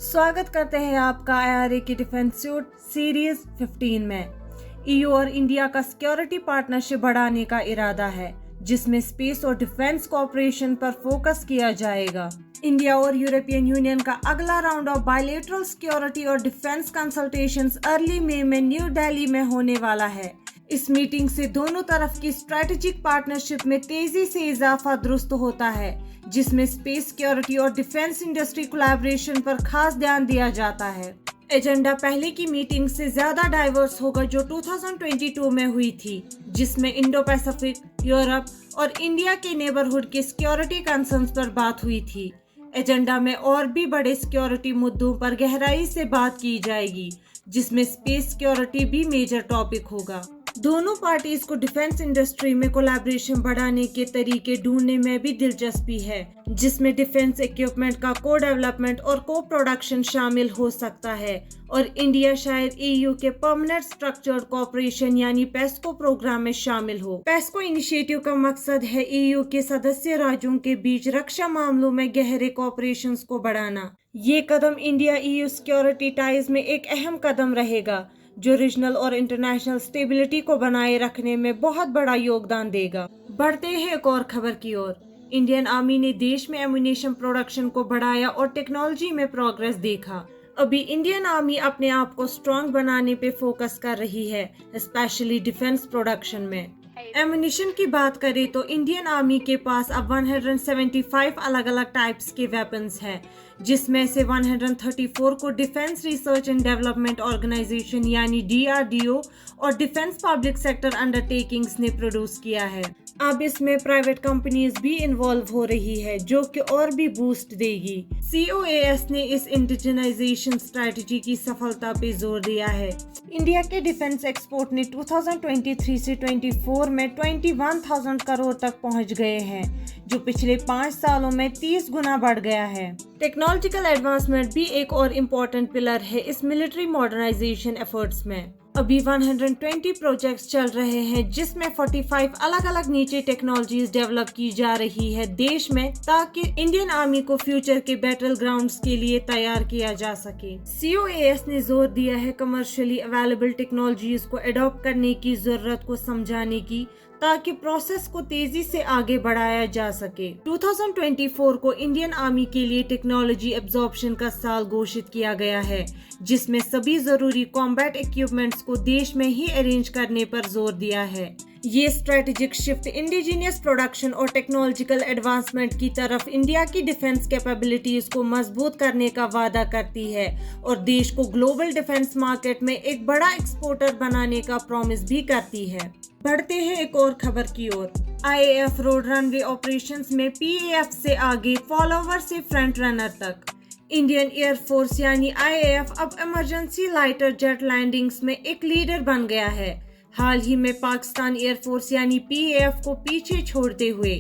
स्वागत करते हैं आपका IRA की डिफेंस सूट सीरीज 15 में। EU और इंडिया का सिक्योरिटी पार्टनरशिप बढ़ाने का इरादा है, जिसमें स्पेस और डिफेंस कोऑपरेशन पर फोकस किया जाएगा। इंडिया और यूरोपियन यूनियन का अगला राउंड ऑफ बायलैटरल सिक्योरिटी और डिफेंस कंसल्टेशंस अर्ली मई में न्यू दिल्ली में होने वाला है। इस मीटिंग से दोनों तरफ की स्ट्रेटेजिक पार्टनरशिप में तेजी से इजाफा दुरुस्त होता है, जिसमें स्पेस सिक्योरिटी और डिफेंस इंडस्ट्री कोलैबोरेशन पर खास ध्यान दिया जाता है। एजेंडा पहले की मीटिंग से ज्यादा डाइवर्स होगा जो 2022 में हुई थी, जिसमें इंडो पैसिफिक, यूरोप और इंडिया के नेबरहुड के सिक्योरिटी कंसर्न्स पर बात हुई थी। एजेंडा में और भी बड़े सिक्योरिटी मुद्दों पर गहराई से बात की जाएगी, जिसमें स्पेस सिक्योरिटी भी मेजर टॉपिक होगा। दोनों पार्टीज को डिफेंस इंडस्ट्री में कोलैबोरेशन बढ़ाने के तरीके ढूंढने में भी दिलचस्पी है, जिसमें डिफेंस इक्विपमेंट का को डेवलपमेंट और को प्रोडक्शन शामिल हो सकता है और इंडिया शायद EU के परमानेंट स्ट्रक्चर्ड कोऑपरेशन यानी पेस्को प्रोग्राम में शामिल हो। पेस्को इनिशिएटिव का मकसद है EU के सदस्य राज्यों के बीच रक्षा मामलों में गहरे कोऑपरेशंस को बढ़ाना। ये कदम इंडिया EU सिक्योरिटी टाइज में एक अहम कदम रहेगा, जो रीजनल और इंटरनेशनल स्टेबिलिटी को बनाए रखने में बहुत बड़ा योगदान देगा। बढ़ते हैं एक और खबर की ओर। इंडियन आर्मी ने देश में एम्यूनेशन प्रोडक्शन को बढ़ाया और टेक्नोलॉजी में प्रोग्रेस देखा। अभी इंडियन आर्मी अपने आप को स्ट्रॉन्ग बनाने पे फोकस कर रही है, स्पेशली डिफेंस प्रोडक्शन में। एम्यूनेशन की बात करें तो इंडियन आर्मी के पास अब 175 अलग अलग टाइप्स के वेपन्स हैं, जिसमें से 134 को defence research and development organisation यानी DRDO और डिफेंस पब्लिक सेक्टर अंडरटेकिंग्स ने प्रोड्यूस किया है। अब इसमें प्राइवेट कंपनीज भी इन्वॉल्व हो रही है, जो कि और भी बूस्ट देगी। COAS ने इस इंडिजिनाइजेशन स्ट्रेटजी की सफलता पे जोर दिया है। इंडिया के डिफेंस एक्सपोर्ट ने 2023 से 24 में 21,000 करोड़ तक पहुंच गए हैं, जो पिछले 5 सालों में 30 गुना बढ़ गया है। टेक्नोलॉजिकल एडवांसमेंट भी एक और इम्पोर्टेंट पिलर है इस मिलिट्री मॉडर्नाइजेशन एफर्ट्स में। अभी 120 प्रोजेक्ट्स चल रहे हैं, जिसमें 45 अलग अलग नीचे टेक्नोलॉजीज डेवलप की जा रही है देश में, ताकि इंडियन आर्मी को फ्यूचर के बैटल ग्राउंड्स के लिए तैयार किया जा सके। COAS ने जोर दिया है कमर्शियली अवेलेबल टेक्नोलॉजीज को एडॉप्ट करने की जरूरत को समझाने की, ताकि प्रोसेस को तेजी से आगे बढ़ाया जा सके। 2024 को इंडियन आर्मी के लिए टेक्नोलॉजी एब्जॉर्प्शन का साल घोषित किया गया है, जिसमें सभी जरूरी कॉम्बैट इक्विपमेंट्स को देश में ही अरेंज करने पर जोर दिया है। ये स्ट्रेटेजिक शिफ्ट इंडिजिनियस प्रोडक्शन और टेक्नोलॉजिकल एडवांसमेंट की तरफ इंडिया की डिफेंस कैपेबिलिटीज को मजबूत करने का वादा करती है और देश को ग्लोबल डिफेंस मार्केट में एक बड़ा एक्सपोर्टर बनाने का प्रॉमिस भी करती है। बढ़ते हैं एक और खबर की ओर। IAF रोड रनवे ऑपरेशंस में PAF से आगे, फॉलोवर से फ्रंट रनर तक। इंडियन एयरफोर्स यानी IAF अब इमरजेंसी लाइटर जेट लैंडिंग्स में एक लीडर बन गया है, हाल ही में पाकिस्तान एयरफोर्स यानी PAF को पीछे छोड़ते हुए।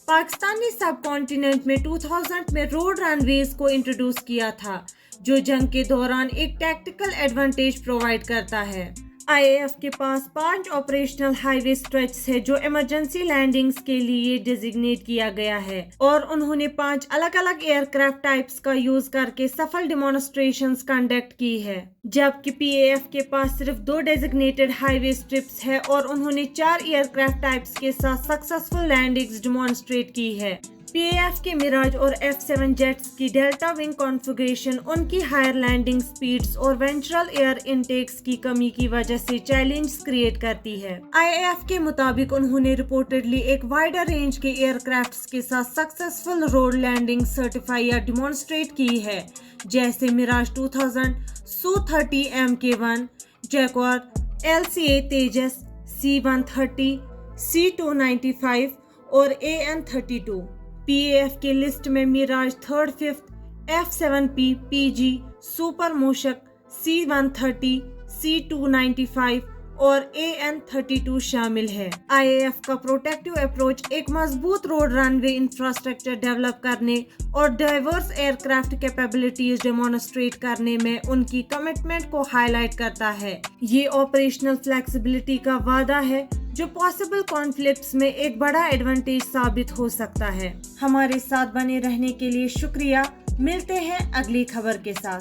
पाकिस्तान ने सब कॉन्टिनेंट में 2000 में रोड रनवेज को इंट्रोड्यूस किया था, जो जंग के दौरान एक टैक्टिकल एडवांटेज प्रोवाइड करता है। IAF के पास 5 ऑपरेशनल हाईवे स्ट्रेच है, जो इमरजेंसी लैंडिंग्स के लिए डेजिग्नेट किया गया है, और उन्होंने 5 अलग अलग एयरक्राफ्ट टाइप्स का यूज करके सफल डेमोन्स्ट्रेशंस कंडक्ट की है, जबकि PAF के पास सिर्फ 2 डेजिग्नेटेड हाईवे स्ट्रिप्स है और उन्होंने 4 एयरक्राफ्ट टाइप्स के साथ सक्सेसफुल लैंडिंग्स डेमोन्स्ट्रेट की है। PAF के मिराज और F7 जेट्स की डेल्टा विंग कॉन्फ़िगरेशन उनकी हायर लैंडिंग स्पीड्स और वेंचुरल एयर इनटेक्स की कमी की वजह से चैलेंज क्रिएट करती है। IAF के मुताबिक उन्होंने रिपोर्टेडली एक वाइडर रेंज के एयरक्राफ्ट्स के साथ सक्सेसफुल रोड लैंडिंग सर्टिफाई या डिमॉन्स्ट्रेट की है, जैसे Miraj 2000, Su-30 Mk1, Jaguar LCA तेजस, C-130, C-295 और AN-32। PAF के लिस्ट में Miraj 3rd, 5th, F7P, PG, super मूषक, C-130, C-295 और AN-32 शामिल है। IAF का प्रोटेक्टिव अप्रोच एक मजबूत रोड रनवे इंफ्रास्ट्रक्चर डेवलप करने और डाइवर्स एयरक्राफ्ट कैपेबिलिटीज डेमोन्स्ट्रेट करने में उनकी कमिटमेंट को हाईलाइट करता है। ये ऑपरेशनल फ्लेक्सिबिलिटी का वादा है, जो पॉसिबल कॉन्फ्लिक्ट्स में एक बड़ा एडवांटेज साबित हो सकता है। हमारे साथ बने रहने के लिए शुक्रिया। मिलते हैं अगली खबर के साथ।